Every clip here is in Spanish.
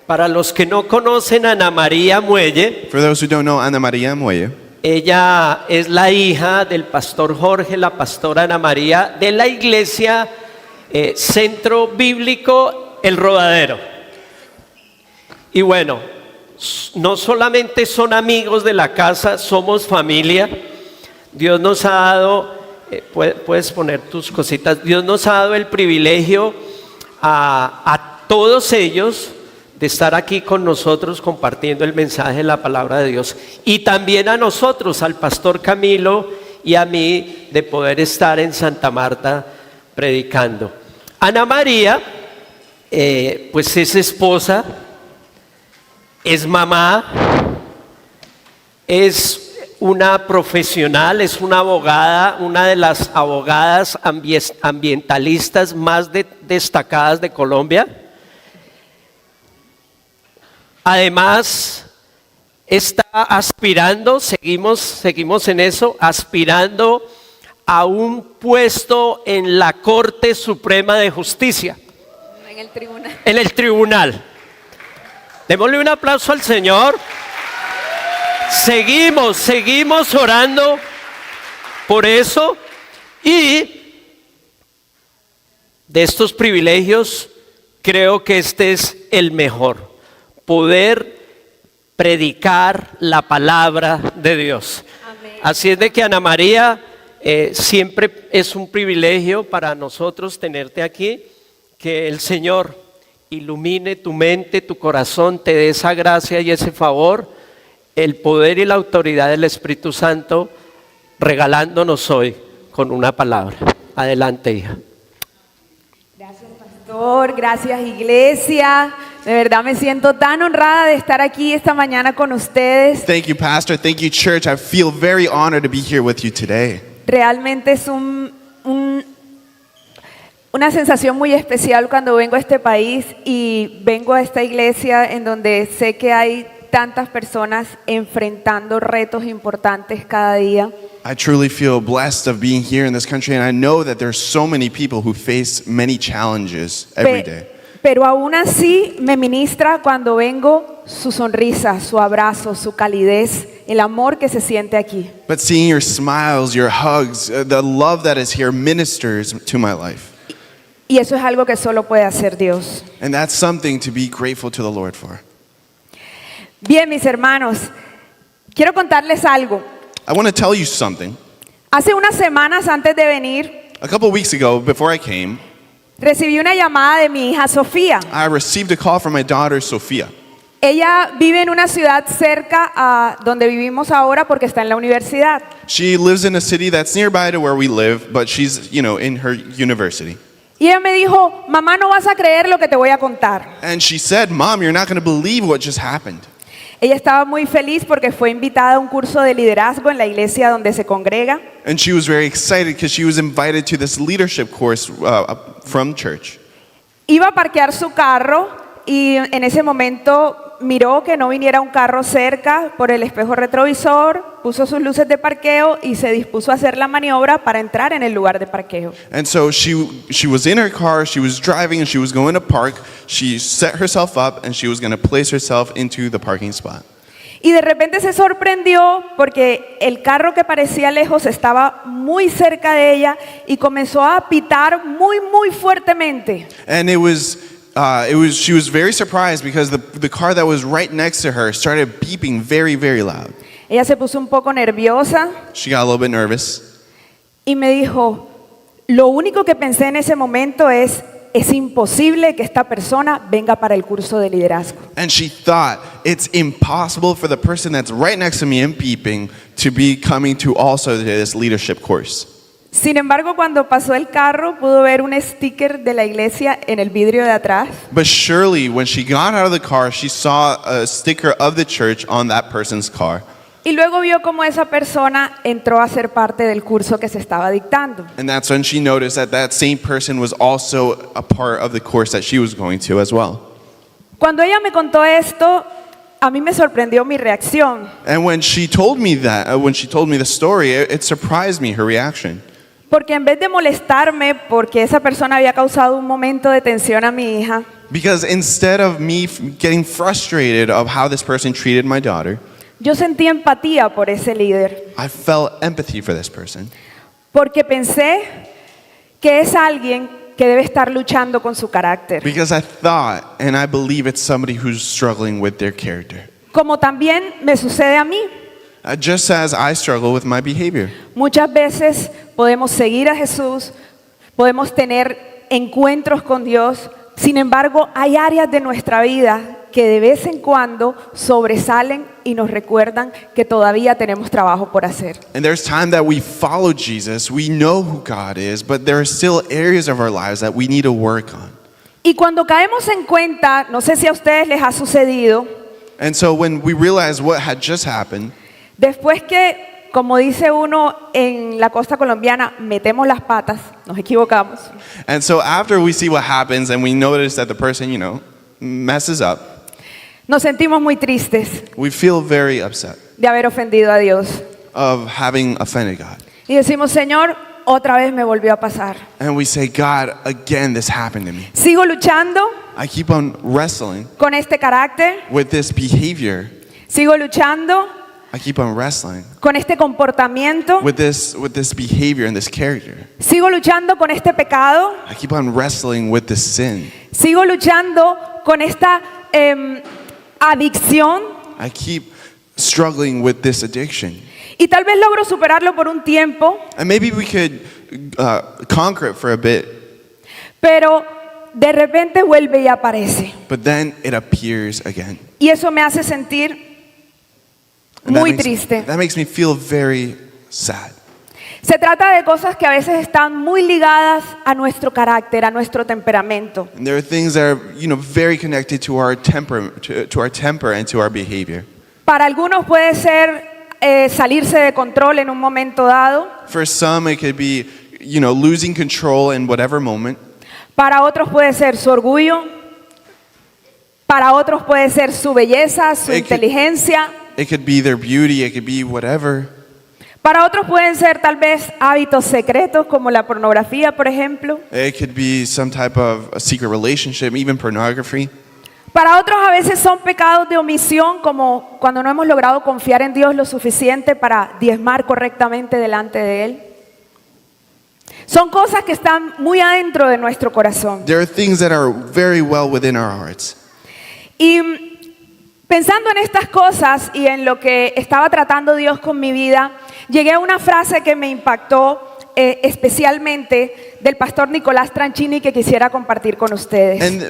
Para los que no conocen a Ana María Muelle, For those who don't know Ana María Muelle, ella es la hija del pastor Jorge, la pastora Ana María, de la iglesia Centro Bíblico El Rodadero. Y bueno, no solamente son amigos de la casa, somos familia. Dios nos ha dado, puedes poner tus cositas, Dios nos ha dado el privilegio a todos ellos de estar aquí con nosotros compartiendo el mensaje de la palabra de Dios, y también a nosotros, al pastor Camilo y a mí, de poder estar en Santa Marta predicando. Ana María pues es esposa, es mamá, es una profesional, es una abogada, una de las abogadas ambientalistas más destacadas de Colombia. Además, está aspirando, seguimos en eso, aspirando a un puesto en la Corte Suprema de Justicia. En el tribunal. En el tribunal. Démosle un aplauso al Señor. Seguimos orando por eso, y de estos privilegios creo que este es el mejor. Poder predicar la palabra de Dios. Amén. Así es de que Ana María, siempre es un privilegio para nosotros tenerte aquí. Que el Señor ilumine tu mente, tu corazón, te dé esa gracia y ese favor, el poder y la autoridad del Espíritu Santo, regalándonos hoy con una palabra. Adelante, hija. Gracias, pastor. Gracias, iglesia. De verdad me siento tan honrada de estar aquí esta mañana con ustedes. thank you, Pastor. Thank you, church. I feel very honored to be here with you today. Realmente es una sensación muy especial cuando vengo a este país y vengo a esta iglesia en donde sé que hay tantas personas enfrentando retos importantes cada día. I truly feel blessed of being here in this country, and I know that there's so many people who face many challenges every day. Pero aún así me ministra cuando vengo su sonrisa, su abrazo, su calidez, el amor que se siente aquí. But seeing your smiles, your hugs, the love that is here ministers to my life. Y eso es algo que solo puede hacer Dios. And that's something to be grateful to the Lord for. Bien, mis hermanos, quiero contarles algo. I want to tell you something. Hace unas semanas antes de venir, A couple weeks ago, before I came, recibí una llamada de mi hija Sofía. I received a call from my daughter, Sophia. Ella vive en una ciudad cerca a donde vivimos ahora porque está en la universidad. She lives in a city that's nearby to where we live, but she's, in her university. Y ella me dijo, mamá, no vas a creer lo que te voy a contar. And she said, Mom, you're not going to believe what just happened. Ella estaba muy feliz porque fue invitada a un curso de liderazgo en la iglesia donde se congrega. And she was very excited because she was invited to this leadership course from church. Iba a parquear su carro y en ese momento miró que no viniera un carro cerca por el espejo retrovisor, puso sus luces de parqueo y se dispuso a hacer la maniobra para entrar en el lugar de parqueo. And so she was in her car, she was driving, and she was going to park. She set herself up and she was going to place herself into the parking spot. Y de repente se sorprendió porque el carro que parecía lejos estaba muy cerca de ella y comenzó a pitar muy fuertemente. And she was very surprised because the car that was right next to her started beeping very loud. Ella se puso un poco nerviosa She got a little bit nervous. y me dijo, lo único que pensé en ese momento es imposible que esta persona venga para el curso de liderazgo. And she thought, it's impossible for the person that's right next to me and beeping to be coming to also this leadership course. Sin embargo, cuando pasó el carro, pudo ver un sticker de la iglesia en el vidrio de atrás. But surely, when she got out of the car, she saw a sticker of the church on that person's car. Y luego vio cómo esa persona entró a ser parte del curso que se estaba dictando. And that's when she noticed that same person was also a part of the course that she was going to as well. Cuando ella me contó esto, a mí me sorprendió mi reacción. And when she told me the story, it surprised me, her reaction. Porque en vez de molestarme porque esa persona había causado un momento de tensión a mi hija, Because instead of me getting frustrated of how this person treated my daughter, yo sentí empatía por ese líder, I felt empathy for this person. porque pensé que es alguien que debe estar luchando con su carácter, Because I thought, and I believe it's somebody who's struggling with their character. como también me sucede a mí. Just as I struggle with my behavior. Muchas veces podemos seguir a Jesús, podemos tener encuentros con Dios, sin embargo hay áreas de nuestra vida que de vez en cuando sobresalen y nos recuerdan que todavía tenemos trabajo por hacer. And there's time that we follow Jesus, we know who God is, but there are still areas of our lives that we need to work on. Y cuando caemos en cuenta, no sé si a ustedes les ha sucedido, And so when we realize what had just happened, después que, como dice uno en la costa colombiana, metemos las patas, nos equivocamos, and so after we see what happens and we notice that the person, messes up, nos sentimos muy tristes we feel very upset de haber ofendido a Dios. of having offended God. Y decimos, Señor, otra vez me volvió a pasar. And we say, God, again, this happened to me. Sigo luchando I keep on wrestling con este carácter, with this behavior. sigo luchando I keep on wrestling con este comportamiento, with this behavior and this character. sigo luchando con este pecado, I keep on wrestling with this sin. sigo luchando con esta adicción I keep struggling with this addiction. y tal vez logro superarlo por un tiempo, And maybe we could conquer it for a bit, pero de repente vuelve y aparece. but then it appears again. Y eso me hace sentir And that muy makes- triste. That makes me feel very sad. Se trata de cosas que a veces están muy ligadas a nuestro carácter, a nuestro temperamento. And there are things that are, very connected to our temper, to our temper and to our behavior. Para algunos puede ser salirse de control en un momento dado. For some, it could be, losing control in whatever moment. Para otros puede ser su orgullo. Para otros puede ser su belleza, su It could- inteligencia. It could be their beauty. It could be whatever. Para otros pueden ser tal vez hábitos secretos como la pornografía, por ejemplo. It could be some type of a secret relationship, even pornography. Para otros a veces son pecados de omisión, como cuando no hemos logrado confiar en Dios lo suficiente para diezmar correctamente delante de Él. Son cosas que están muy adentro de nuestro corazón. There are things that are very well within our hearts. Y pensando en estas cosas y en lo que estaba tratando Dios con mi vida, llegué a una frase que me impactó especialmente del pastor Nicolás Tranchini que quisiera compartir con ustedes. And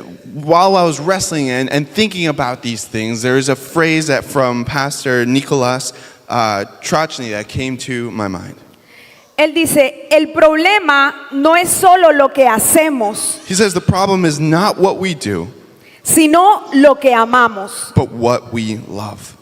while I was wrestling and thinking about these things, there is a phrase that from Pastor Nicholas Trachny that came to my mind. Él dice, el problema no es solo lo que hacemos, He says the problem is not what we do, sino lo que amamos. but what we love.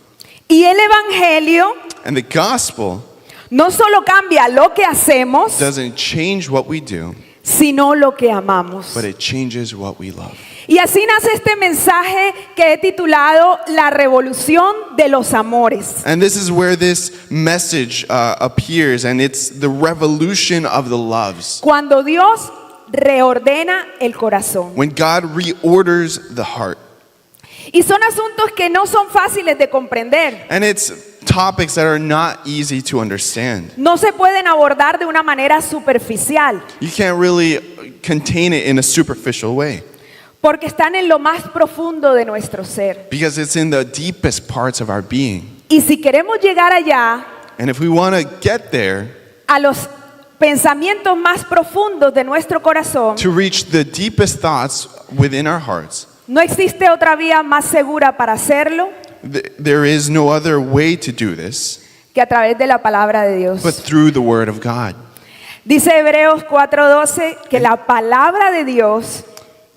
Y el evangelio And the gospel no solo cambia lo que hacemos, doesn't change what we do, sino lo que amamos. but it changes what we love. Y así nace este mensaje que he titulado La revolución de los amores. And this is where this message appears, and it's the revolution of the loves. Cuando Dios reordena el corazón. When God reorders the heart. Y son asuntos que no son fáciles de comprender. And it's topics that are not easy to understand. No se pueden abordar de una manera superficial, You can't really contain it in a superficial way porque están en lo más profundo de nuestro ser. because it's in the deepest parts of our being. Y si queremos llegar allá, And if we want to get there, a los pensamientos más profundos de nuestro corazón, to reach the deepest thoughts within our hearts, no existe otra vía más segura para hacerlo there is no other way to do this que a través de la palabra de Dios. but through the Word of God. Dice Hebreos 4:12 que la palabra de Dios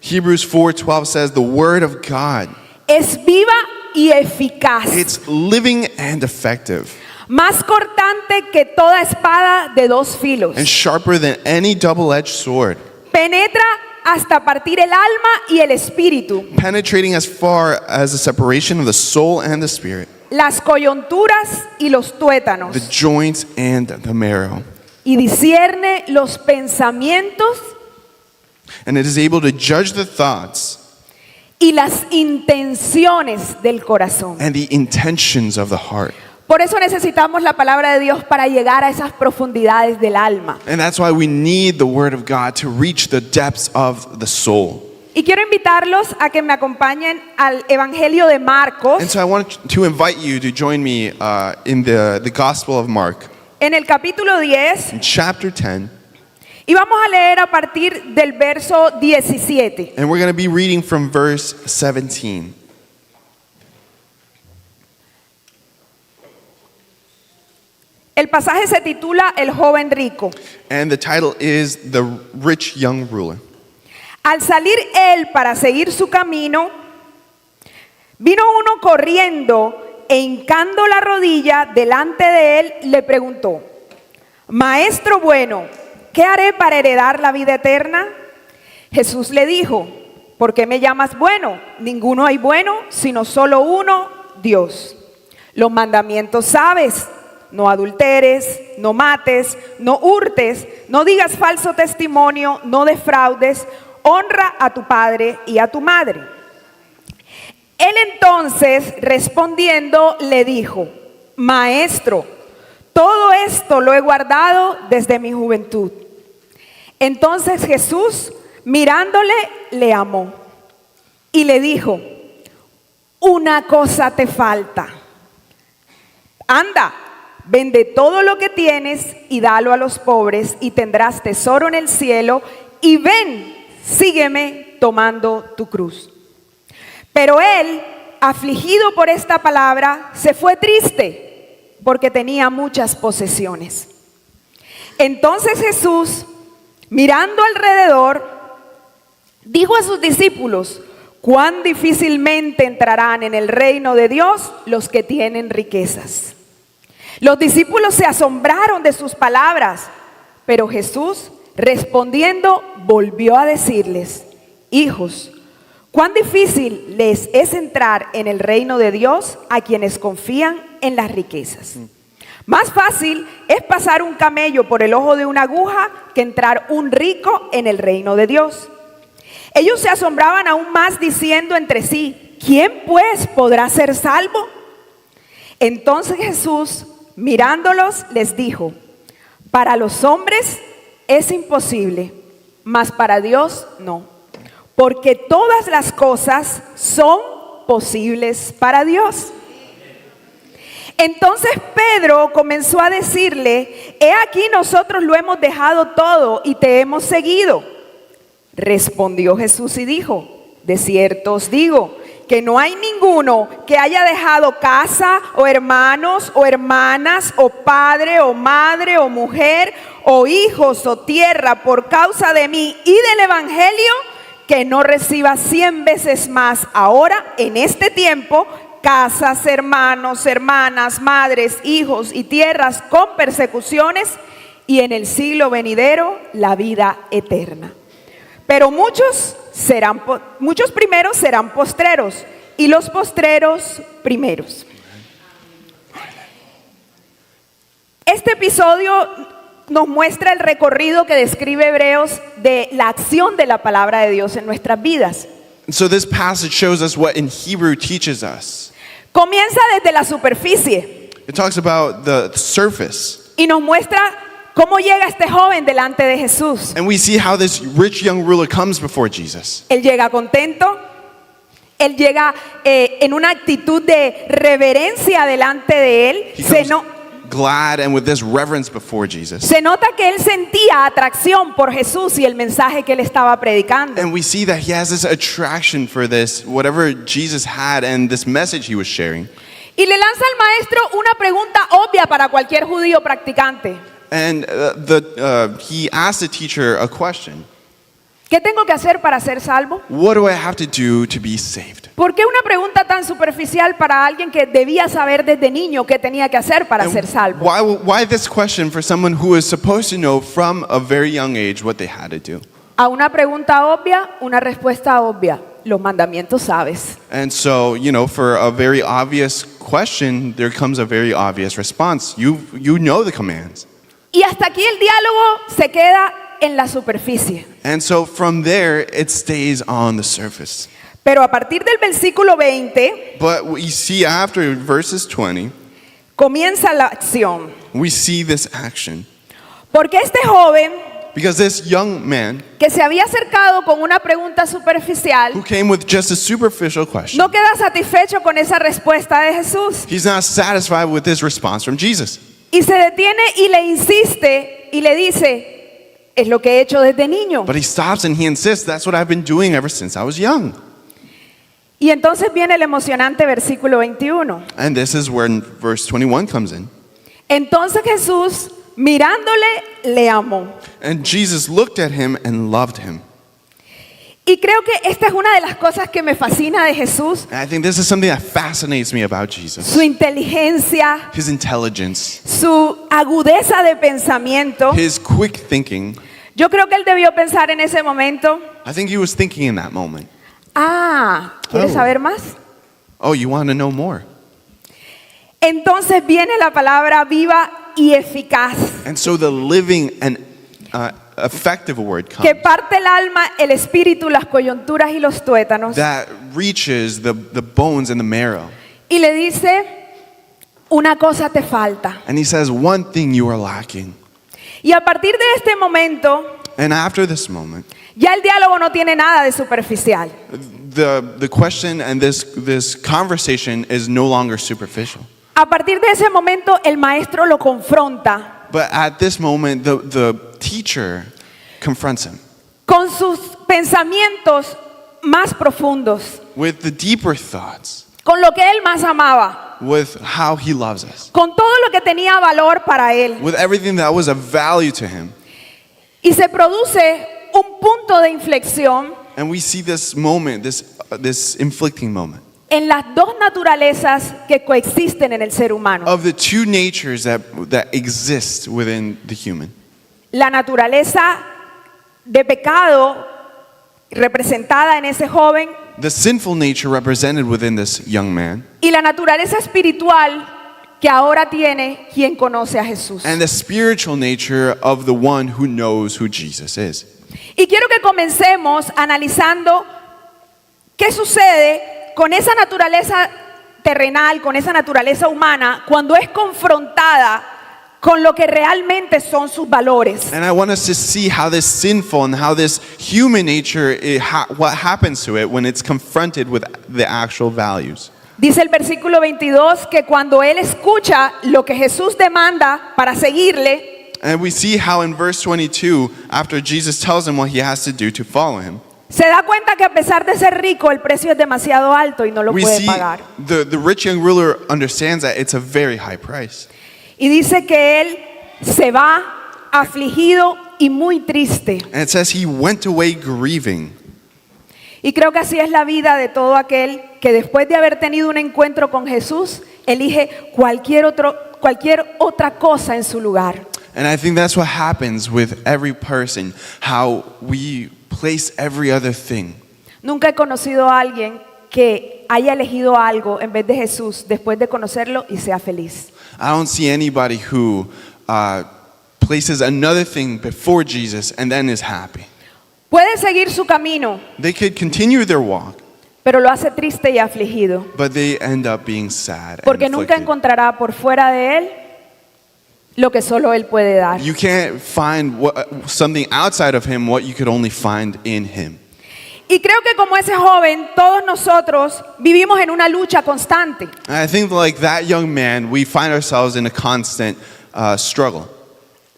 Hebrews 4:12 says the Word of God, es viva y eficaz, it's living and effective más cortante que toda espada de dos filos. and sharper than any double-edged sword, Penetra hasta partir el alma y el espíritu, penetrating as far as the separation of the soul and the spirit, las coyunturas y los tuétanos, the joints and the marrow. y discierne los pensamientos And it is able to judge the thoughts y las intenciones del corazón. and the intentions of the heart. Por eso necesitamos la palabra de Dios para llegar a esas profundidades del alma. And that's why we need the Word of God to reach the depths of the soul. Y quiero invitarlos a que me acompañen al Evangelio de Marcos, And so I want to invite you to join me in the Gospel of Mark, en el capítulo 10, in chapter 10. y vamos a leer a partir del verso 17. And we're going to be reading from verse 17. El pasaje se titula El joven rico. And the title is The Rich Young Ruler. Al salir él para seguir su camino, vino uno corriendo e hincando la rodilla delante de él, le preguntó: Maestro bueno, ¿qué haré para heredar la vida eterna? Jesús le dijo: ¿por qué me llamas bueno? Ninguno hay bueno, sino solo uno, Dios. Los mandamientos sabes: no adulteres, no mates, no hurtes, no digas falso testimonio, no defraudes, honra a tu padre y a tu madre. Él entonces, respondiendo, le dijo: Maestro, todo esto lo he guardado desde mi juventud. Entonces Jesús, mirándole, le amó y le dijo: una cosa te falta. Anda, vende todo lo que tienes y dalo a los pobres y tendrás tesoro en el cielo, y ven, sígueme tomando tu cruz. Pero él, afligido por esta palabra, se fue triste porque tenía muchas posesiones. Entonces Jesús, mirando alrededor, dijo a sus discípulos: cuán difícilmente entrarán en el reino de Dios los que tienen riquezas. Los discípulos se asombraron de sus palabras, pero Jesús, respondiendo, volvió a decirles: hijos, cuán difícil les es entrar en el reino de Dios a quienes confían en las riquezas. Más fácil es pasar un camello por el ojo de una aguja que entrar un rico en el reino de Dios. Ellos se asombraban aún más, diciendo entre sí: ¿quién pues podrá ser salvo? Entonces Jesús, mirándolos, les dijo: para los hombres es imposible, mas para Dios no, porque todas las cosas son posibles para Dios. Entonces Pedro comenzó a decirle: he aquí, nosotros lo hemos dejado todo y te hemos seguido. Respondió Jesús y dijo: de cierto os digo que no hay ninguno que haya dejado casa o hermanos o hermanas o padre o madre o mujer o hijos o tierra por causa de mí y del evangelio, que no reciba 100 veces más ahora en este tiempo casas, hermanos, hermanas, madres, hijos y tierras con persecuciones, y en el siglo venidero la vida eterna. Pero muchos primeros serán postreros, y los postreros primeros. Este episodio nos muestra el recorrido que describe Hebreos de la acción de la palabra de Dios en nuestras vidas. So this passage shows us what in Hebrew teaches us. Comienza desde la superficie It talks about the surface. y nos muestra cómo llega este joven delante de Jesús. And we see how this rich young ruler comes before Jesus. Él llega contento, él llega en una actitud de reverencia delante de él. He comes glad and with this reverence before Jesus. Se nota que él sentía atracción por Jesús y el mensaje que él estaba predicando. And we see that he has this attraction for this, whatever Jesus had and this message he was sharing. Y le lanza al maestro una pregunta obvia para cualquier judío practicante. And he asked the teacher a question. ¿Qué tengo que hacer para ser salvo? What do I have to do to be saved? ¿Por qué una pregunta tan superficial para alguien que debía saber desde niño qué tenía que hacer para ser salvo? Why this question for someone who is supposed to know from a very young age what they had to do? A una pregunta obvia, una respuesta obvia. Los mandamientos sabes. And so, for a very obvious question, there comes a very obvious response. You know the commands. Y hasta aquí el diálogo se queda en la superficie. And so from there, it stays on the surface. Pero a partir del versículo 20 But we see after verses 20, comienza la acción. we see this action. Porque este joven Because this young man que se había acercado con una pregunta superficial who came with just a superficial question, no queda satisfecho con esa respuesta de Jesús he's not satisfied with this response from Jesus. y se detiene y le insiste y le dice, es lo que he hecho desde niño. But he stops and he insists, that's what I've been doing ever since I was young. Y entonces viene el emocionante versículo 21. And this is where verse 21 comes in. Entonces Jesús, mirándole, le amó. And Jesus looked at him and loved him. Y creo que esta es una de las cosas que me fascina de Jesús, And I think this is something that fascinates me about Jesus. su inteligencia, His intelligence, su agudeza de pensamiento. his quick thinking. Yo creo que él debió pensar en ese momento, I think he was thinking in that moment, ¿quieres Oh. saber más? oh, you want to know more? Entonces viene la palabra viva y eficaz, And so the living and effective word que comes parte el alma, el espíritu, las coyunturas y los tuétanos. that reaches the bones and the marrow. Y le dice, una cosa te falta. And he says, one thing you are lacking. Y a partir de este momento, And after this moment, ya el diálogo no tiene nada de superficial. the question and this conversation is no longer superficial. A partir de ese momento, el maestro lo confronta But at this moment, the teacher confronts him con sus pensamientos más profundos, with the deeper thoughts, con lo que él más amaba, with how he loves us, con todo lo que tenía valor para él. with everything that was of value to him. Y se produce un punto de inflexión And we see this moment, this inflicting moment en las dos naturalezas que coexisten en el ser humano. of the two natures that exist within the human. La naturaleza de pecado representada en ese joven The sinful nature represented within this young man, y la naturaleza espiritual que ahora tiene quien conoce a Jesús. and the spiritual nature of the one who knows who Jesus is. Y quiero que comencemos analizando qué sucede con esa naturaleza terrenal, con esa naturaleza humana, cuando es confrontada con lo que realmente son sus valores. And I want us to see how this sinful and how this human nature, what happens to it when it's confronted with the actual values. Dice el versículo 22 que cuando él escucha lo que Jesús demanda para seguirle, And we see how in verse 22, after Jesus tells him what he has to do to follow him, se da cuenta que a pesar de ser rico, el precio es demasiado alto y no lo we puede see pagar. the rich young ruler understands that it's a very high price. Y dice que él se va afligido y muy triste. And it says he went away grieving. Y creo que así es la vida de todo aquel que después de haber tenido un encuentro con Jesús, elige cualquier otra cosa en su lugar. And I think that's what happens with every person, how we place every other thing. Nunca he conocido a alguien que haya elegido algo en vez de Jesús después de conocerlo y sea feliz. I don't see anybody who places another thing before Jesus and then is happy. Puede seguir su camino, They could continue their walk, pero lo hace triste y afligido, but they end up being sad porque and nunca afflicted. encontrará por fuera de él lo que solo él puede dar. You can't find something outside of him what you could only find in him. Y creo que como ese joven, todos nosotros vivimos en una lucha constante. And I think like that young man, we find ourselves in a constant struggle.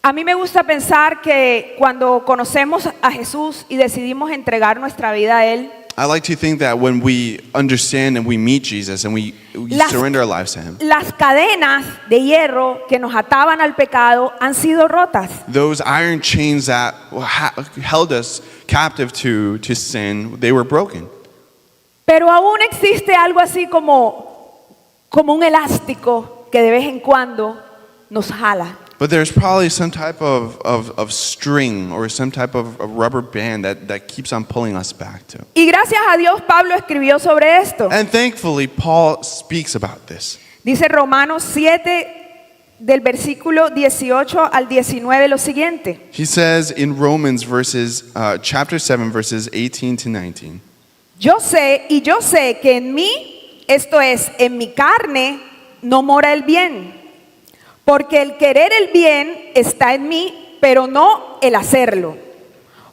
A mí me gusta pensar que cuando conocemos a Jesús y decidimos entregar nuestra vida a Él, I like to think that when we understand and we meet Jesus and we Las- surrender our lives to him, las cadenas de hierro que nos ataban al pecado han sido rotas. those iron chains that held us captive to sin, they were broken. Pero aún existe algo así como un elástico que de vez en cuando nos jala. But there's probably some type of string or some type of rubber band that keeps on pulling us back to. Y gracias a Dios Pablo escribió sobre esto. And thankfully, Paul speaks about this. Dice Romanos 7 del versículo 18 al 19 lo siguiente. He says in Romans chapter 7, verses 18 to 19, yo sé que en mí, esto es, en mi carne, no mora el bien. Porque el querer el bien está en mí, pero no el hacerlo.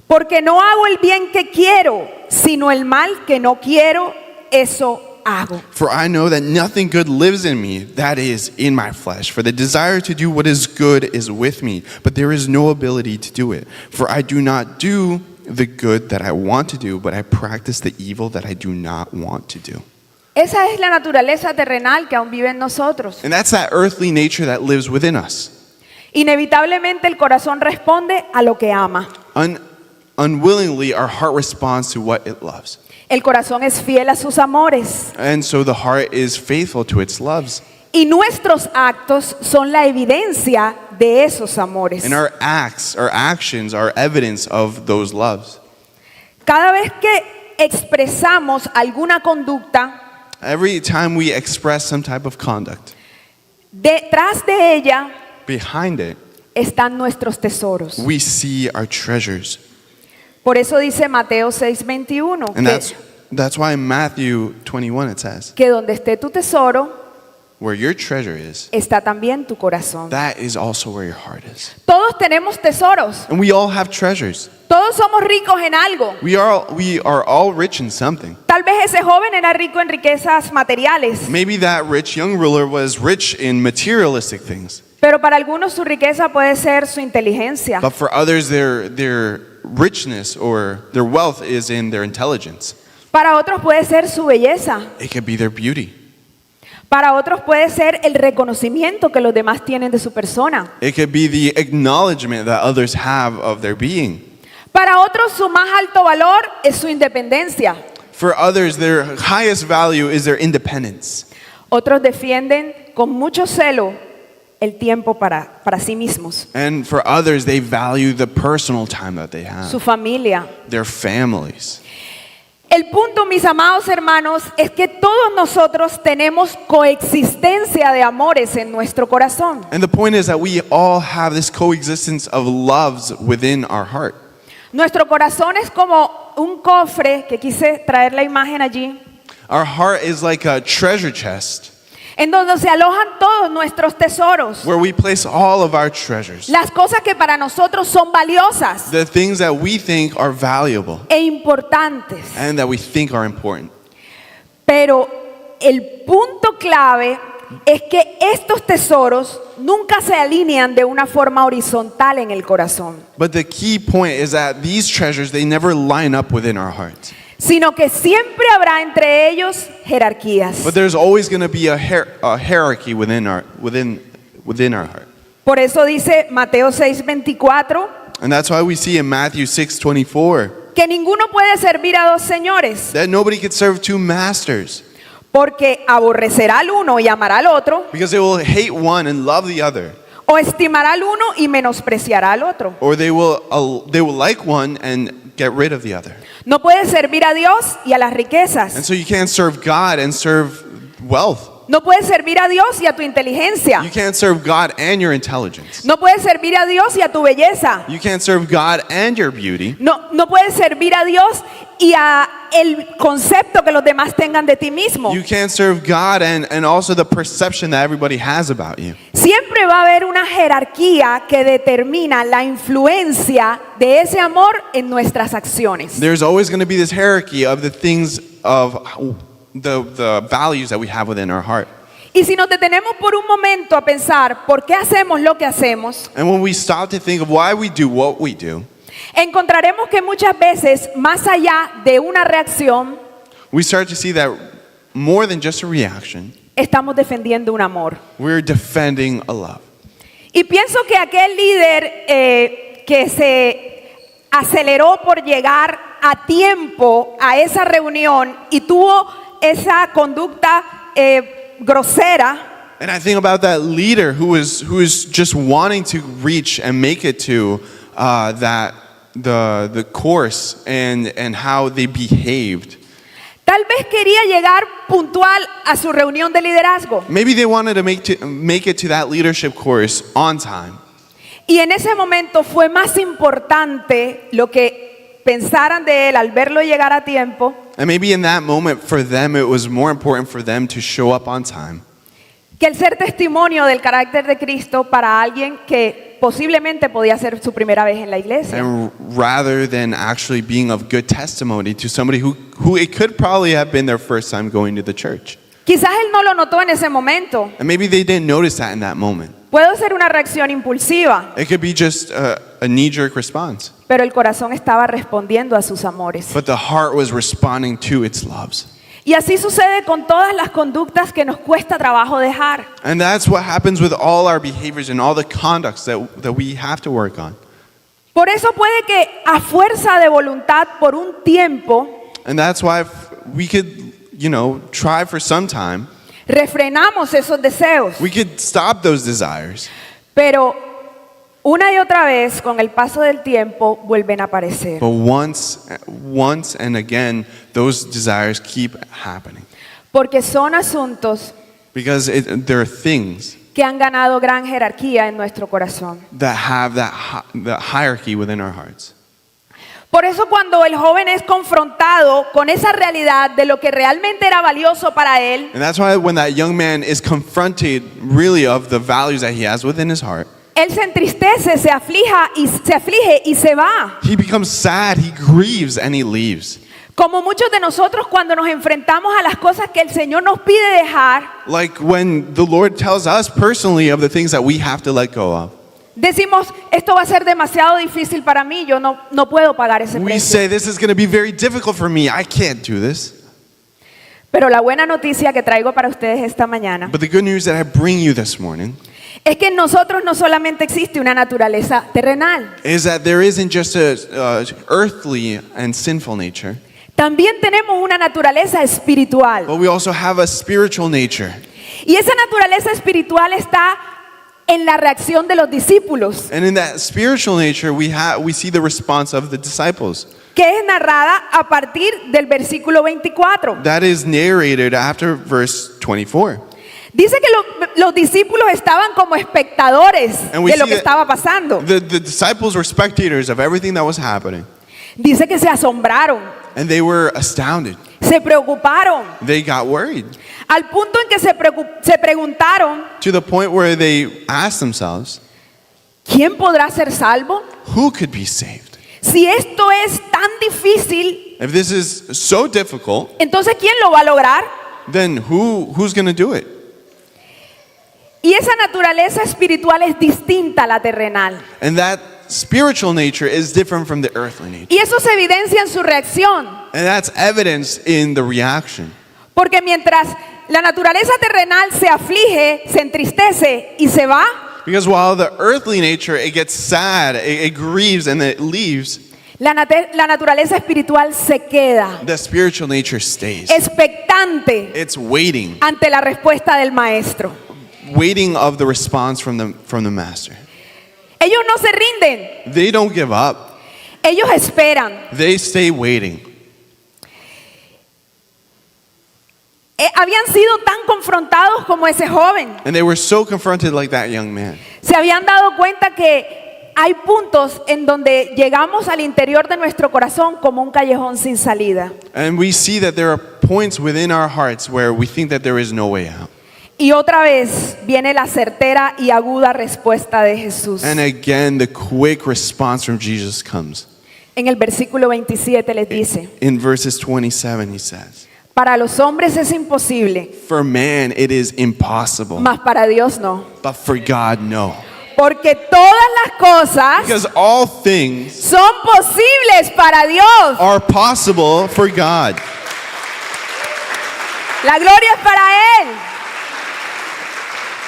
Porque no hago el bien que quiero, sino el mal que no quiero, eso hago. For I know that nothing good lives in me, that is, in my flesh. For the desire to do what is good is with me, but there is no ability to do it. For I do not do the good that I want to do, but I practice the evil that I do not want to do. Esa es la naturaleza terrenal que aún vive en nosotros. And that's that earthly nature that lives within us. Inevitablemente el corazón responde a lo que ama. Unwillingly, our heart responds to what it loves. El corazón es fiel a sus amores. And so the heart is faithful to its loves. Y nuestros actos son la evidencia de esos amores. And our acts, our actions are evidence of those loves. Cada vez que expresamos alguna conducta, Every time we express some type of conduct, detrás de ella behind it, están nuestros tesoros. we see our treasures. Por eso dice Mateo 6:21 And that's why in Matthew 21 it says, que donde esté tu tesoro, where your treasure is, está también tu corazón. that is also where your heart is. Todos tenemos tesoros. And we all have treasures. Todos somos ricos en algo. We are all rich in something. Tal vez ese joven era rico en riquezas materiales, Maybe that rich young ruler was rich in materialistic things. pero para algunos su riqueza puede ser su inteligencia. But for others, their richness or their wealth is in their intelligence. Para otros puede ser su belleza. It could be their beauty. Para otros puede ser el reconocimiento que los demás tienen de su persona. It could be the acknowledgement that others have of their being. Para otros su más alto valor es su independencia. For others, their highest value is their independence. Otros defienden con mucho celo el tiempo para sí mismos, And for others, they value the personal time that they su have, familia. their families. El punto, mis amados hermanos, es que todos nosotros tenemos coexistencia de amores en nuestro corazón. And the point is that we all have this coexistence of loves within our heart. Nuestro corazón es como un cofre, que quise traer la imagen allí, Our heart is like a treasure chest en donde se alojan todos nuestros tesoros, where we place all of our treasures, las cosas que para nosotros son valiosas the things that we think are valuable e importantes. and that we think are important. Pero el punto clave es que estos tesoros nunca se alinean de una forma horizontal en el corazón, But the key point is that these treasures, they never line up within our hearts. sino que siempre habrá entre ellos jerarquías. But there's always going to be a hierarchy within our heart. Por eso dice Mateo 6:24 And that's why we see in Matthew 6:24 que ninguno puede servir a dos señores, that nobody could serve two masters porque aborrecerá al uno y amará al otro, because they will hate one and love the other, o estimará al uno y menospreciará al otro. or they will like one and get rid of the other. No puedes servir a Dios y a las And riquezas. so you can't serve God and serve wealth. No puedes servir a Dios y a tu inteligencia. You can't serve God and your intelligence. No puedes servir a Dios y a tu belleza. You can't serve God and your beauty. No puedes servir a Dios y a el concepto que los demás tengan de ti mismo. You can't serve God and also the perception that everybody has about you. Siempre va a haber una jerarquía que determina la influencia de ese amor en nuestras acciones. There's always going to be this hierarchy of the things of the values that we have within our heart. Y si nos detenemos por un momento a pensar por qué hacemos lo que hacemos, And when we stop to think of why we do what we do, encontraremos que muchas veces, más allá de una reacción, we start to see that more than just a reaction, estamos defendiendo un amor. we're defending a love. Y pienso que aquel líder que se aceleró por llegar a tiempo a esa reunión y tuvo esa conducta grosera, And I think about that leader who is just wanting to reach and make it to the course and how they behaved. tal vez quería llegar puntual a su reunión de liderazgo. Maybe they wanted to make it to that leadership course on time. Y en ese momento fue más importante lo que pensaran de él al verlo llegar a tiempo And maybe in that moment for them, it was more important for them to show up on time. que el ser testimonio del carácter de Cristo para alguien que posiblemente podía ser su primera vez en la iglesia. And rather than actually being of good testimony to somebody who it could probably have been their first time going to the church. Quizás él no lo notó en ese momento. And maybe they didn't notice that in that moment. Puede ser una reacción impulsiva, It could be just a knee-jerk response. pero el corazón estaba respondiendo a sus amores. But the heart was responding to its loves. Y así sucede con todas las conductas que nos cuesta trabajo dejar. And that's what happens with all our behaviors and all the conducts that we have to work on. Por eso puede que a fuerza de voluntad por un tiempo And that's why we could, try for some time. refrenamos esos deseos, We could stop those desires. pero una y otra vez con el paso del tiempo vuelven a aparecer. But once and again, those desires keep happening. Porque son asuntos Because there are things que han ganado gran jerarquía en nuestro corazón. that have that hierarchy within our hearts. Por eso cuando el joven es confrontado con esa realidad de lo que realmente era valioso para él, And that's why when that young man is confronted really of the values that he has within his heart, él se entristece, se aflige y se va. he becomes sad, he grieves, and he leaves. Como muchos de nosotros cuando nos enfrentamos a las cosas que el Señor nos pide dejar, Like when the Lord tells us personally of the things that we have to let go of. decimos, esto va a ser demasiado difícil para mí, yo no puedo pagar ese We precio. say, this is going to be very difficult for me. I can't do this. Pero la buena noticia que traigo para ustedes esta mañana But the good news that I bring you this morning es que en nosotros no solamente existe una naturaleza terrenal, is that there isn't just a earthly and sinful nature, también tenemos una naturaleza espiritual. but we also have a spiritual nature. Y esa naturaleza espiritual está en la reacción de los discípulos, And in that spiritual nature, we see the response of the disciples. que es narrada a partir del versículo 24. That is narrated after verse 24. Dice que los discípulos estaban como espectadores And we de lo see que that estaba pasando. The disciples were spectators of everything that was happening. Dice que se asombraron, And they were astounded. se preocuparon, They got worried al punto en que se preguntaron, to the point where they asked themselves, ¿quién podrá ser salvo? who could be saved? Si esto es tan difícil, If this is so difficult, entonces ¿quién lo va a lograr? then who's going to do it? Y esa naturaleza espiritual es distinta a la terrenal. And that spiritual nature is different from the earthly nature. Y eso se evidencia en su reacción. And that's evidenced in the reaction. Porque mientras la naturaleza terrenal se aflige, se entristece y se va, Because while the earthly nature, it gets sad, it grieves, and it leaves, la naturaleza espiritual se queda the spiritual nature stays. expectante It's waiting, ante la respuesta del maestro. waiting of the response from the master. Ellos no se rinden, They don't give up. ellos esperan. They stay waiting. Habían sido tan confrontados como ese joven. And they were so confronted like that young man. Se habían dado cuenta que hay puntos en donde llegamos al interior de nuestro corazón como un callejón sin salida. And we see that there are points within our hearts where we think that there is no way out. Y otra vez viene la certera y aguda respuesta de Jesús. And again, the quick response from Jesus comes. En el versículo 27 les dice, In verses 27, he says, para los hombres es imposible, for man it is impossible, mas para Dios no. but for God, no. Porque todas las cosas Because all things son posibles para Dios. are possible for God. La gloria es para Él.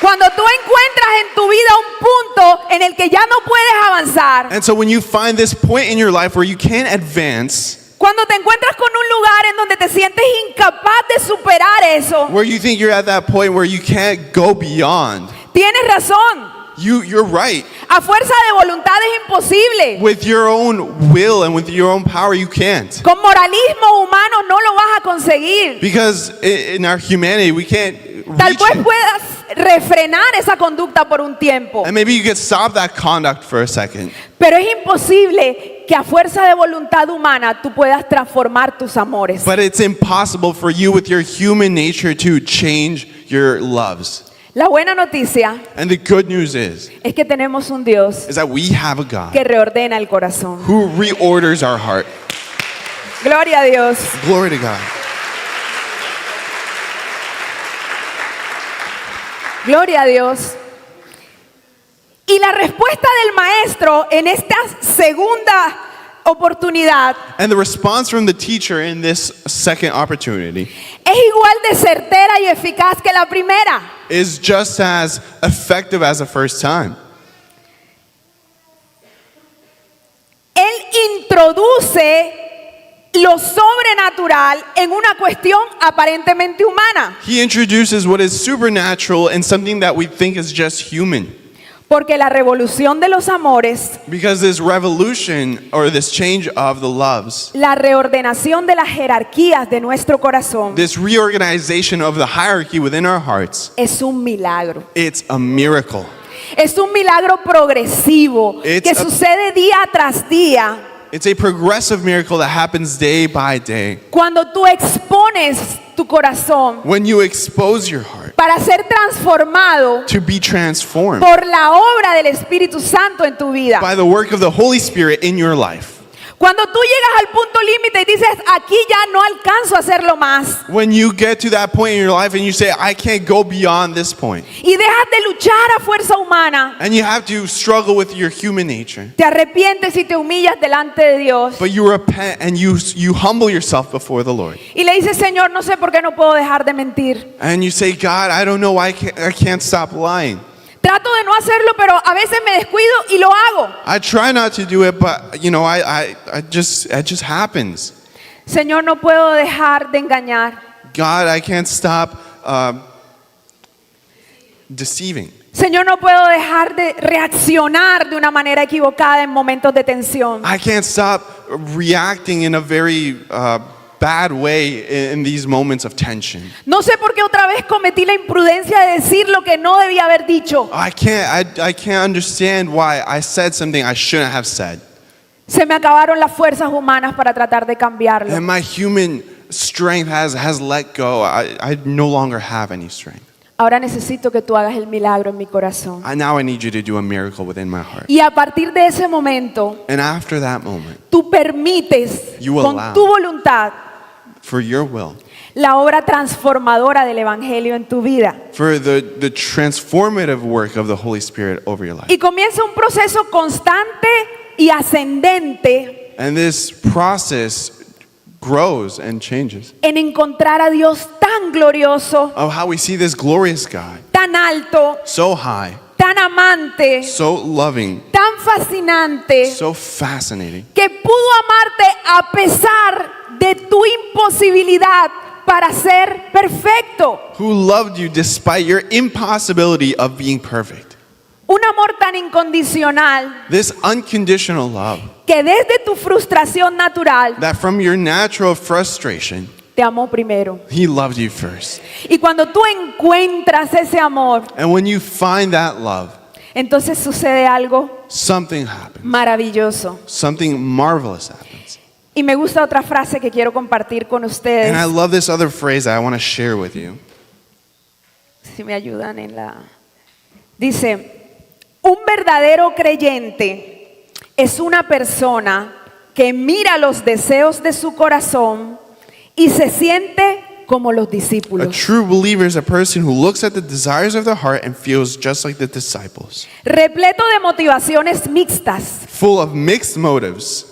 Cuando tú encuentras en tu vida un punto en el que ya no puedes avanzar, And so when you find this point in your life where you can't advance, cuando te encuentras con un lugar en donde te sientes incapaz de superar eso, where you think you're at that point where you can't go beyond, tienes razón. you're right. A fuerza de voluntad es imposible. With your own will and with your own power, you can't. Con moralismo humano no lo vas a conseguir. Because in our humanity, we can't Tal reach vez it. puedas refrenar esa conducta por un tiempo, And maybe you could stop that conduct for a second. pero es imposible que a fuerza de voluntad humana tú puedas transformar tus amores. But it's impossible for you with your human nature to change your loves. La buena noticia And the good news is es que tenemos un Dios that we have a God que reordena el corazón. who reorders our heart. Gloria a Dios. Glory to God. Gloria a Dios. Y la respuesta del maestro en esta segunda oportunidad And the response from the teacher in this second opportunity es igual de certera y eficaz que la primera. is just as effective as the first time. Él introduce lo sobrenatural en una cuestión aparentemente humana. He introduces what is supernatural and something that we think is just human. Porque la revolución de los amores, Because this revolution or this change of the loves, la reordenación de las jerarquías de nuestro corazón, this reorganization of the hierarchy within our hearts, es un milagro. it's a miracle. Es un milagro progresivo It's que a- sucede día tras día It's a progressive miracle that happens day by day. cuando tú expones tu corazón When you expose your heart para ser transformado to be transformed por la obra del Espíritu Santo en tu vida. by the work of the Holy Spirit in your life. Cuando tú llegas al punto límite y dices, aquí ya no alcanzo a hacerlo más, When you get to that point in your life and you say, I can't go beyond this point, y dejas de luchar a fuerza humana, and you have to struggle with your human nature, te arrepientes y te humillas delante de Dios but you repent and you humble yourself before the Lord. y le dices, Señor, no sé por qué no puedo dejar de mentir. And you say, God, I don't know why I can't stop lying. Trato de no hacerlo, pero a veces me descuido y lo hago. I try not to do it, but you know, it just happens. Señor, no puedo dejar de engañar. God, I can't stop deceiving. Señor, no puedo dejar de reaccionar de una manera equivocada en momentos de tensión. I can't stop reacting in a very bad way in these moments of tension. No sé por qué otra vez cometí la imprudencia de decir lo que no debía haber dicho. I can't understand why I said something I shouldn't have said. Se me acabaron las fuerzas humanas para tratar de cambiarlo. And my human strength has let go. I no longer have any strength. Ahora necesito que tú hagas el milagro en mi corazón. Now I need you to do a miracle within my heart. Y a partir de ese momento, And after that moment, tú permites You con allow. tu voluntad for your will, la obra transformadora del Evangelio en tu vida. for the transformative work of the Holy Spirit over your life. Y comienza un proceso constante y ascendente And this process grows and changes en encontrar a Dios tan glorioso, of how we see this glorious God, tan alto, so high, tan amante, so loving, tan fascinante, so fascinating, que pudo amarte a pesar de tu imposibilidad para ser perfecto. who loved you despite your impossibility of being perfect. Un amor tan incondicional This unconditional love que desde tu frustración natural that from your natural frustration, te amó primero. He loved you first. Y cuando tú encuentras ese amor, And when you find that love, entonces sucede algo something happens. maravilloso. Something marvelous happens. Y me gusta otra frase que quiero compartir con ustedes. And I love this other phrase that I want to share with you. Si me ayudan en la... Dice, un verdadero creyente es una persona que mira los deseos de su corazón y se siente como los A discípulos, true believer is a person who looks at the desires of the heart and feels just like the disciples, repleto de motivaciones mixtas, full of mixed motives,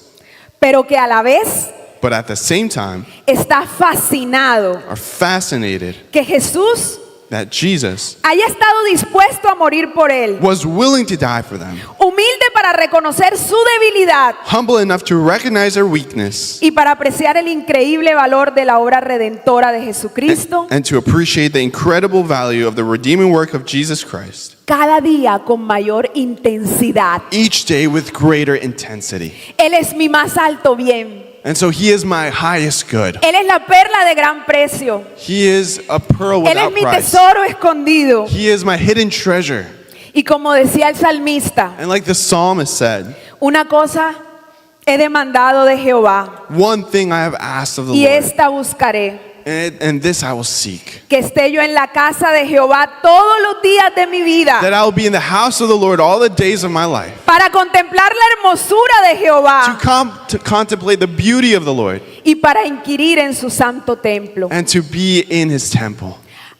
pero que a la vez but at the same time está fascinado are fascinated que Jesús that Jesus haya estado dispuesto a morir por él, was willing to die for them, humilde para reconocer su debilidad humble enough to recognize their weakness y para apreciar el increíble valor de la obra redentora de Jesucristo, and to appreciate the incredible value of the redeeming work of Jesus Christ, cada día con mayor intensidad. each day with greater intensity. Él es mi más alto bien. And so He is my highest good. Él es la perla de gran precio. He is a pearl Él es without mi price. tesoro escondido. He is my hidden treasure. Y como decía el salmista, And like the psalmist said, una cosa he demandado de Jehová, one thing I have asked of the y Lord, esta buscaré, and this I will seek, que esté yo en la casa de Jehová todos los días de mi vida, that I will be in the house of the Lord all the days of my life, para contemplar la hermosura de Jehová to contemplate the beauty of the Lord, y para inquirir en su santo templo. and to be in his temple.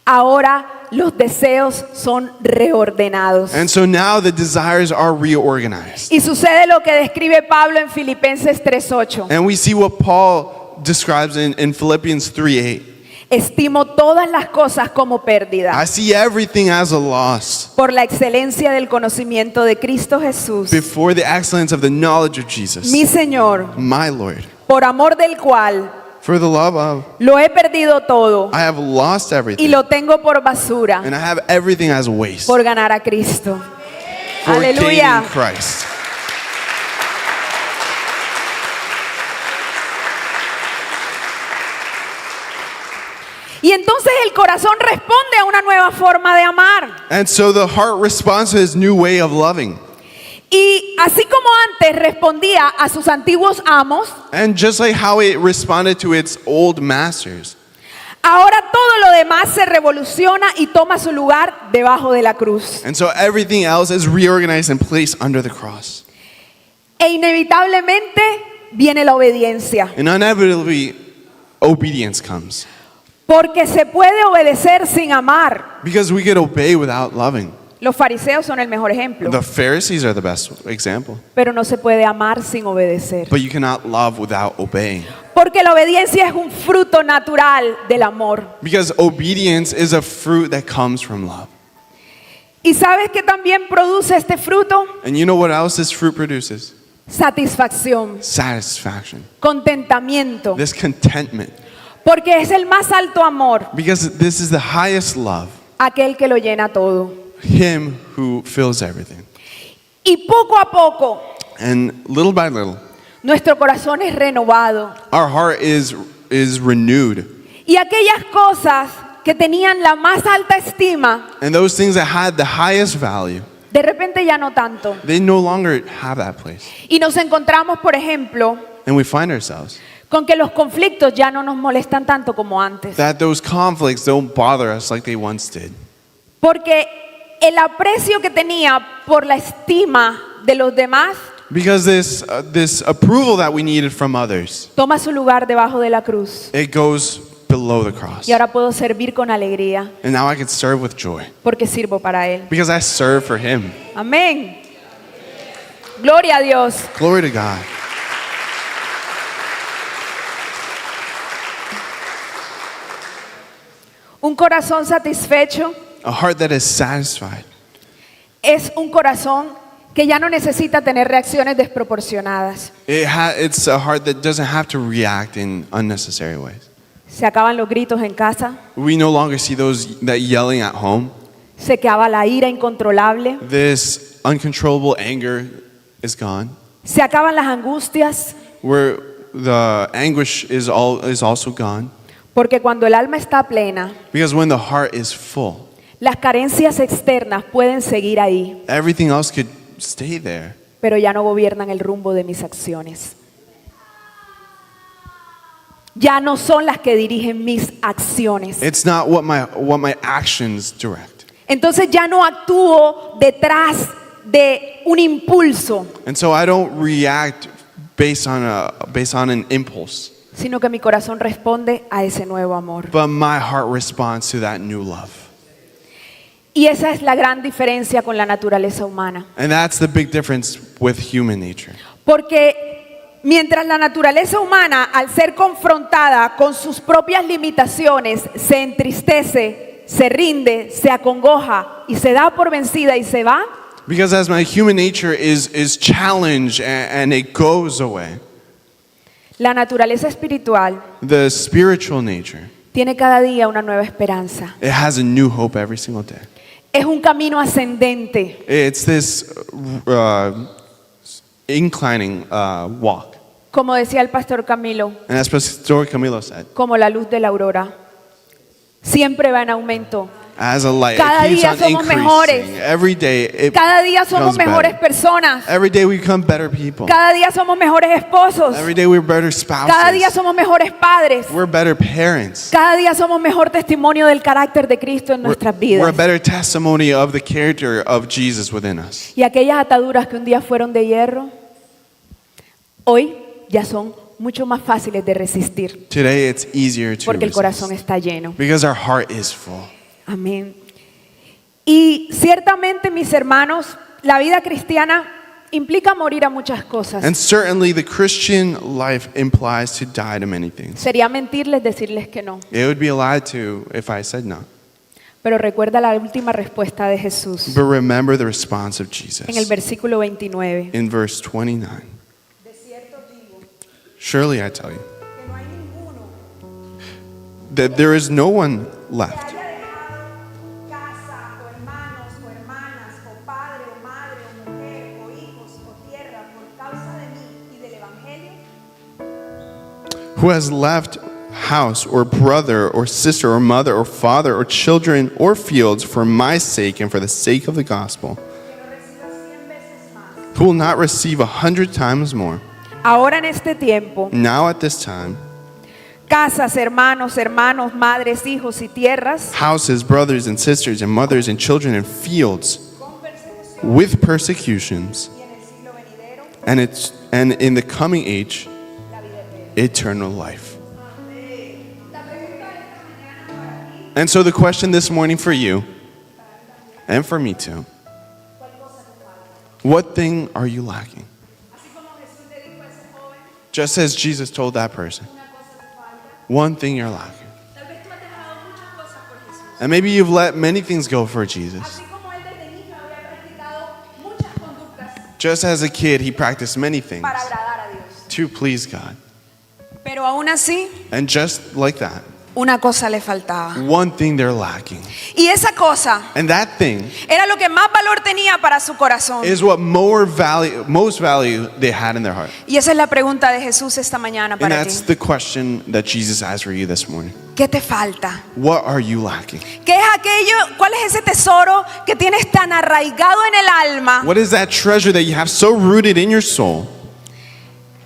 Ahora los deseos son reordenados. And so now the desires are reorganized. Y sucede lo que describe Pablo en Filipenses 3:8. And we see what Paul describes in Philippians 3:8. Estimo todas las cosas como pérdida I see everything as a loss por la excelencia del conocimiento de Cristo Jesús, before the excellence of the knowledge of Jesus, mi Señor, my Lord. por amor del cual For the love of, lo he perdido todo I have lost y everything, lo tengo por basura and I have everything as waste por ganar a Cristo. for Aleluya. gaining Christ. Y entonces el corazón responde a una nueva forma de amar. And so the heart responds to his new way of loving. Y así como antes respondía a sus antiguos amos, And just like how it responded to its old masters, ahora todo lo demás se revoluciona y toma su lugar debajo de la cruz. and so everything else is reorganized and placed under the cross. E inevitablemente viene la obediencia. And inevitably, obedience comes. Porque se puede obedecer sin amar. Because we could obey without loving. Los fariseos son el mejor ejemplo. The Pharisees are the best example. Pero no se puede amar sin obedecer. But you cannot love without obeying. Porque la obediencia es un fruto natural del amor. Because obedience is a fruit that comes from love. ¿Y sabes qué también produce este fruto? And you know what else this fruit produces? Satisfacción, Satisfaction. contentamiento. This contentment. Porque es el más alto amor, Because this is the highest love. aquel que lo llena todo. Him who fills everything. Y poco a poco, And little by little, nuestro corazón es renovado. our heart is renewed. Y aquellas cosas que tenían la más alta estima, And those things that had the highest value, de repente ya no tanto. they no longer have that place. Y nos encontramos, por ejemplo, And we find ourselves con que los conflictos ya no nos molestan tanto como antes. that those conflicts don't bother us like they once did. Porque el aprecio que tenía por la estima de los demás Because this approval that we needed from others, toma su lugar debajo de la cruz. it goes below the cross. Y ahora puedo servir con alegría And now I can serve with joy porque sirvo para Él. because I serve for Him. Amén. Gloria a Dios. Glory to God. Un corazón satisfecho A heart that is satisfied es un corazón que ya no necesita tener reacciones desproporcionadas. it's a heart that doesn't have to react in unnecessary ways. Se acaban los gritos en casa, We no longer see that yelling at home. se acaba la ira incontrolable, This uncontrollable anger is gone. se acaban las angustias, Where the anguish is also gone. porque cuando el alma está plena, Because when the heart is full, las carencias externas pueden seguir ahí, everything else could stay there. pero ya no gobiernan el rumbo de mis acciones. Ya no son las que dirigen mis acciones. It's not what my actions direct. Entonces ya no actúo detrás de un impulso, And so I don't react based on an impulse, sino que mi corazón responde a ese nuevo amor. but my heart responds to that new love. Y esa es la gran diferencia con la naturaleza humana. And that's the big difference with human nature. Porque mientras la naturaleza humana, al ser confrontada con sus propias limitaciones, se entristece, se rinde, se acongoja y se da por vencida y se va, Because as my human nature is challenged and it goes away, la naturaleza espiritual the spiritual nature, tiene cada día una nueva esperanza. it has a new hope every single day. Es un camino ascendente, It's this inclining walk. como decía el pastor Camilo, And as Pastor Camilo said, como la luz de la aurora. Siempre va en aumento as a light. Cada It keeps día on somos increasing. mejores. Every day it Cada día somos becomes mejores better. personas. Every day we become better people. Cada día somos mejores esposos. Every day we're better Cada día spouses. somos mejores padres. We're better parents. Cada día somos mejor testimonio del carácter de Cristo en nuestras We're a vidas. better testimony of the character of Jesus within us. Y aquellas ataduras que un día fueron de hierro, hoy ya son mucho más fáciles de resistir Today it's easier to porque el corazón resist está lleno. because our heart is full. Amén. Y ciertamente, mis hermanos, la vida cristiana implica morir a muchas cosas. And certainly the Christian life implies to die to many things. Sería mentirles decirles que no. It would be a lie to if I said no. Pero recuerda la última respuesta de Jesús But remember the response of Jesus en el versículo 29. in verse 29. Surely I tell you that there is no one left who has left house or brother or sister or mother or father or children or fields for my sake and for the sake of the gospel, who will not receive 100 times more. Ahora en este tiempo, Now at this time, casas, hermanos, madres, hijos y tierras, houses, brothers and sisters and mothers and children and fields with persecutions, and in the coming age, eternal life. And so the question this morning for you, and for me too, what thing are you lacking? Just as Jesus told that person, one thing you're lacking. And maybe you've let many things go for Jesus. Just as a kid, he practiced many things para agradar a Dios. to please God. Pero aún así, And just like that, una cosa le faltaba. one thing they're lacking. Y esa cosa And that thing era lo que más valor tenía para su corazón. is what most value they had in their heart. Y esa es la pregunta de Jesús esta mañana And para that's ti. the question that Jesus asked for you this morning. ¿Qué te falta? What are you lacking? ¿Qué es aquello? ¿Cuál es ese tesoro que tienes tan arraigado en el alma What is that treasure that you have so rooted in your soul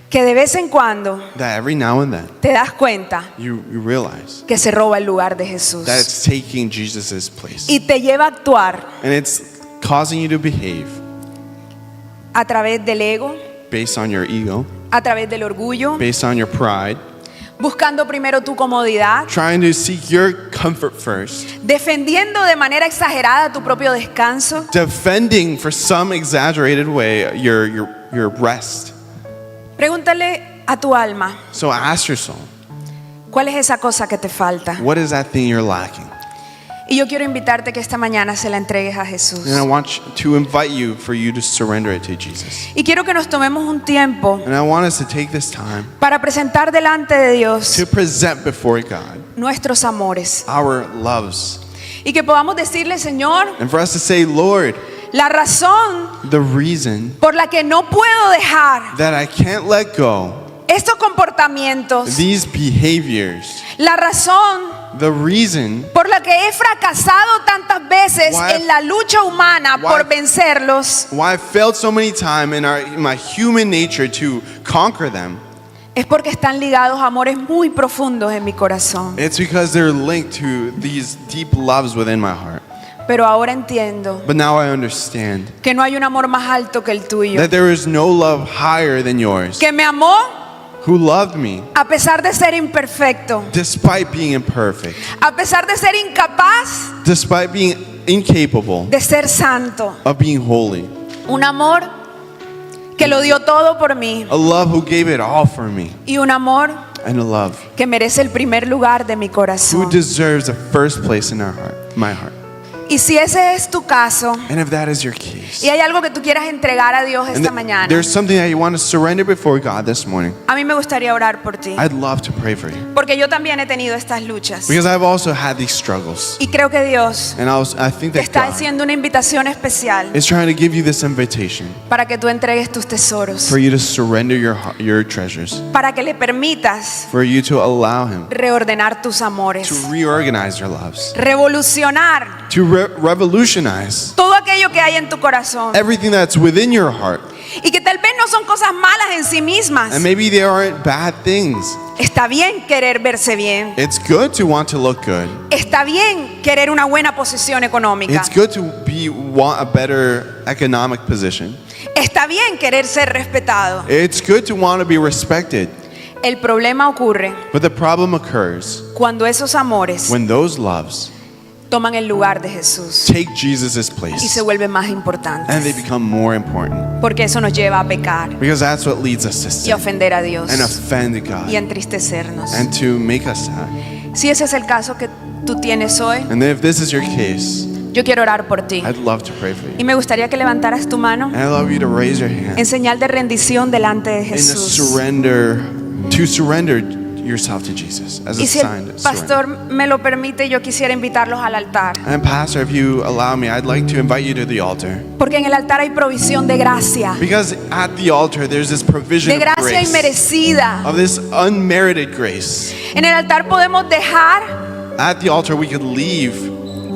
que de vez en cuando that every now and then te das cuenta you realize que se roba el lugar de Jesús that it's taking Jesus' place? y te lleva a actuar And it's causing you to behave a través del ego, based on your ego, a través del orgullo, based on your pride, buscando primero tu comodidad, trying to seek your comfort first, defendiendo de manera exagerada tu propio descanso. defending for some exaggerated way your rest. Pregúntale a tu alma, So ask your soul, ¿cuál es esa cosa que te falta? what is that thing you're lacking? Y yo quiero invitarte que esta mañana se la entregues a Jesús. And I want to invite you for you to surrender it to Jesus. Y quiero que nos tomemos un tiempo And I want us to take this time para presentar delante de Dios to present before God nuestros amores. our loves. Y que podamos decirle, Señor, And for us to say, Lord, la razón the reason por la que no puedo dejar that I can't let go, estos comportamientos, these behaviors, la razón the reason por la que he fracasado tantas veces Why- en la lucha humana Why- por vencerlos, why I failed so many times in my human nature to conquer them, es porque están ligados a amores muy profundos en mi corazón. it's because they're linked to these deep loves within my heart. Pero ahora entiendo But now I understand que no hay un amor más alto que el tuyo, that there is no love higher than yours, que me amó who loved me a pesar de ser imperfecto, despite being imperfect, a pesar de ser incapaz despite being incapable de ser santo. of being holy. Un amor que lo dio todo por mí A love who gave it all for me, y un amor and a love que merece el primer lugar de mi who corazón. deserves the first place in our heart, my heart. Y si ese es tu caso And if that is your case, y hay algo que tú quieras entregar a Dios and esta mañana, there's something that you want to surrender before God this morning, a mí me gustaría orar por ti. I'd love to pray for you. Porque yo también he tenido estas luchas. Because I've also had these struggles. Y creo que Dios And I think te that está God haciendo una invitación especial is trying to give you this invitation para que tú entregues tus tesoros, for you to surrender your treasures, para que le permitas for you to allow Him reordenar tus to amores, reorganize your loves, revolucionar to revolutionize todo aquello que hay en tu corazón. everything that's within your heart. Y que tal vez no son cosas malas en sí mismas. And maybe there aren't bad things. Está bien querer verse bien. It's good to want to look good. Está bien querer una buena posición económica. It's good to want a better economic position. Está bien querer ser respetado. It's good to want to be respected. El problema ocurre But the problem occurs cuando esos amores when those loves toman el lugar de Jesús take Jesus' y se place vuelven más and they importantes. become more important. Porque eso nos lleva a pecar Because that's what leads us to y a sin ofender a Dios and offend God y a entristecernos. and to make us sad. Si ese es el caso que tú tienes hoy, And then if this is your case, yo quiero orar por ti. I'd love to pray for Y you. me gustaría que levantaras tu mano And I'd love you to raise your hand en señal de rendición delante de in a Jesús. surrender yourself to Jesus as a Y si el sign of surrender. pastor me lo permite, yo quisiera invitarlos al altar. And Pastor, if you allow me, I'd like to invite you to the altar. Porque en el altar hay provisión de gracia. Because at the altar, there's this provision De of gracia grace, inmerecida. of this unmerited grace. En el altar podemos dejar At the altar, we could leave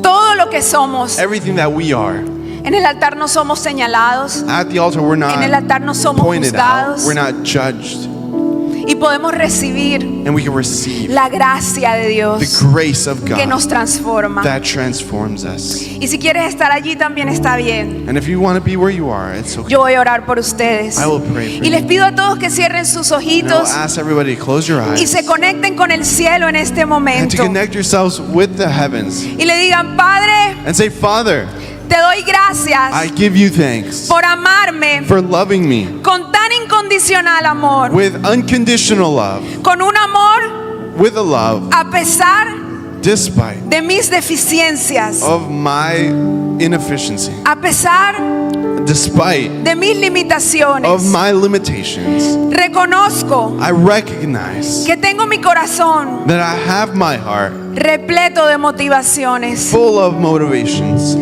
todo lo que somos. everything that we are. En el altar no somos señalados. At the altar, we're En el not altar no somos pointed out, juzgados. we're not judged, Y podemos recibir and we can receive la gracia de the Dios grace of que nos God transforma. that transforms us. Y si quieres estar allí también está bien. And if you want to be where you are, it's okay. Yo voy a orar por ustedes. I will pray for Y les you. pido a todos que cierren sus And I will ojitos ask everybody to close your y eyes se conecten con el cielo en este and to momento. connect yourselves with the heavens Y le digan, Padre, and say, Father, te doy I gracias give you thanks por amarme for loving me con tan incondicional amor. with unconditional love, Con un amor with a love a pesar despite de mis deficiencias. of my inefficiency, A pesar despite de mis limitaciones. of my limitations. Reconozco I recognize que tengo mi corazón that I have my heart repleto de motivaciones. full of motivations,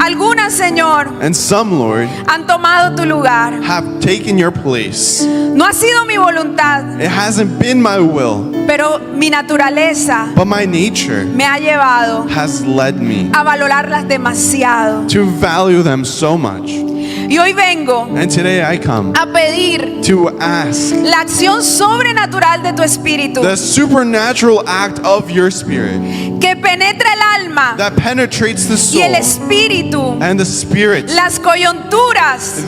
Algunas, Señor, and some, Lord, han tomado tu lugar. have taken your place. No ha sido mi voluntad, It hasn't been my will, pero mi naturaleza but my nature me ha llevado has led me a valorarlas demasiado. to value them so much. Y hoy vengo And today I come a pedir to ask la acción sobrenatural de tu espíritu the supernatural act of your spirit que penetra el alma that penetrates the y el soul espíritu, and the spirit, las coyunturas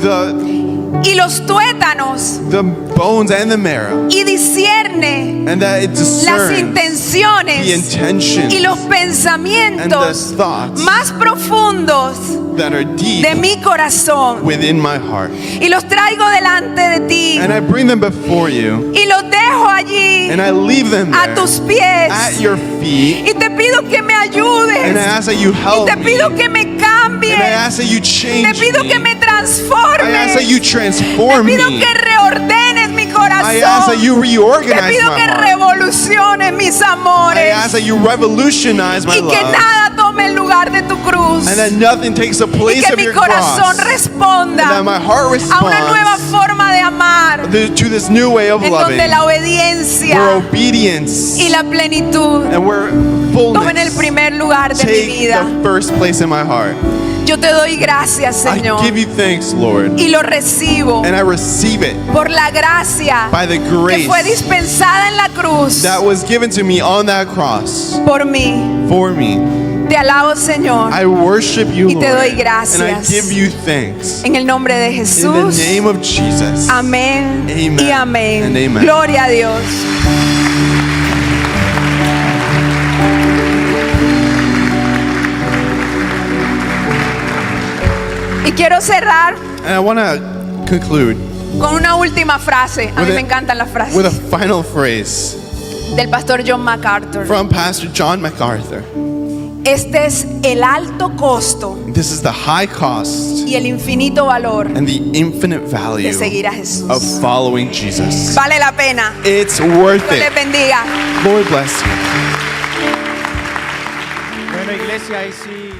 y los tuétanos, the bones and the marrow, y discierne and that it las discerns the intenciones intentions y los and the pensamientos thoughts más profundos that are deep de mi corazón. within my heart. Y los traigo delante de ti And I bring them before you, y los dejo allí and I leave them a there tus pies. at your feet, Y te pido que me and I ayudes. ask that you Y help te me, pido que me and I cambies. ask that you Te change pido que me, me transformes. I ask that you Te transform pido me, que reordenes mi I ask that corazón. you Te reorganize pido my que heart, revoluciones mis I amores. ask that you revolutionize my Y que love, nada tome el lugar de tu cruz. and that nothing takes the Y place que of mi your corazón cross, and responda that my heart a una nueva responds forma de amar, to this new way of en loving, donde la where obediencia obedience y la plenitud and where tomen el fullness primer lugar de mi take vida. the first place in my heart. Yo te doy gracias, I Señor, give you thanks, Lord, y lo recibo and I receive it por la gracia by the que grace fue dispensada en la cruz that was given to me on that cross por mí. for me. Te alabo, Señor, I worship you, Y te Lord, doy and I gracias. give you thanks. en el nombre de In the Jesús. name of Jesus. Amén Amen y amén. and amen. Gloria a Dios. Y quiero cerrar And I want to conclude con una última frase. A mí With me a- encantan las frases with a final phrase del pastor John MacArthur. from Pastor John MacArthur. Este es el alto costo This is the high cost y el infinito valor and the infinite value de seguir a Jesús. of following Jesus. Vale la pena. It's worth Dios les it. bendiga. Lord bless you. Bueno, iglesia, ahí sí.